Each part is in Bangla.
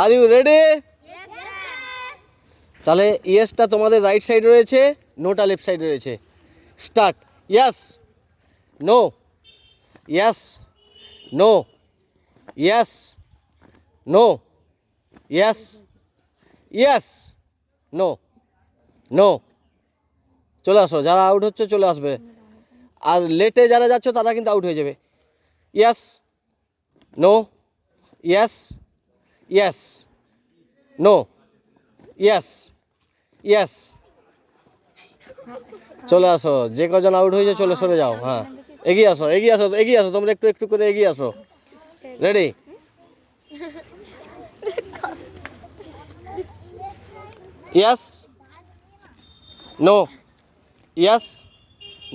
Are you ready? তাহলে ইয়েসটা তোমাদের রাইট সাইড রয়েছে, নোটা লেফট সাইড রয়েছে। Start. Yes, no, yes, no, yes, no, yes, yes, no, no. চলে আসো, যারা আউট হচ্ছে চলে আসবে, আর লেটে যারা যাচ্ছ তারা কিন্তু আউট হয়ে যাবে। Yes, no, yes, yes, no, yes, yes. চলে আসো, যে কজন আউট হয়েছে চলে সরে যাও। হ্যাঁ, এগিয়ে আসো, এগিয়ে আসো, এগিয়ে আসো, তোমরা একটু একটু করে এগিয়ে আসো। Ready? Yes, no, yes,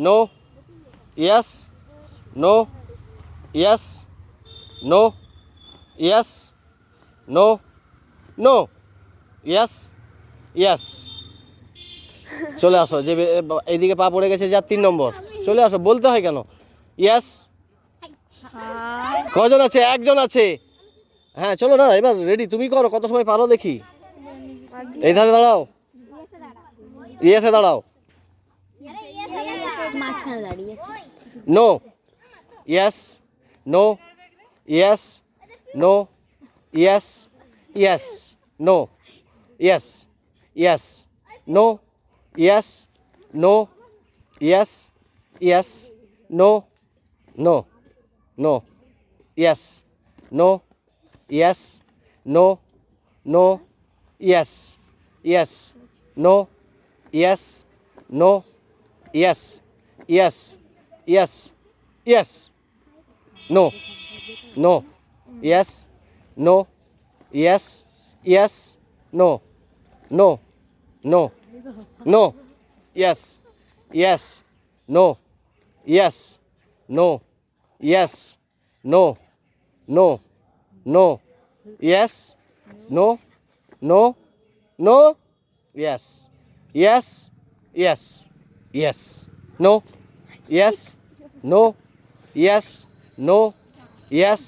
no, yes, no, yes, no, yes, no, no, yes, yes. চলে আসো, যে এইদিকে পা পড়ে গেছে যার 3 নম্বর, চলে আসো। বলতে হয় কেন? ইয়েস। কজন আছে? একজন আছে। হ্যাঁ চলো না, এবার রেডি, তুমি করো, কত সময় পারো দেখি। এই ধারে দাঁড়াও, ইয়েসে দাঁড়াও। No, yes, no, yes, no, yes, yes, no, yes, yes, no, yes, no, yes, yes, no, no, no, yes, no, yes, no, no, yes, yes, no, yes, no, yes, yes, yes, yes, no, no, yes, no, yes, yes, no, no, no, no, yes, yes, no, yes, no, yes, no, no, no, yes, no, no, no, yes, yes, yes, yes, no, yes, no, yes, no, yes,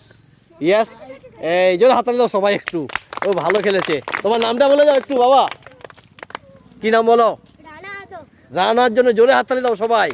yes. এই জোরে হাততালি দাও সবাই একটু, ও ভালো খেলেছে। তোমার নামটা বলে যাও একটু বাবা, কি নাম বলো? রানার জন্য জোরে হাততালি দাও সবাই।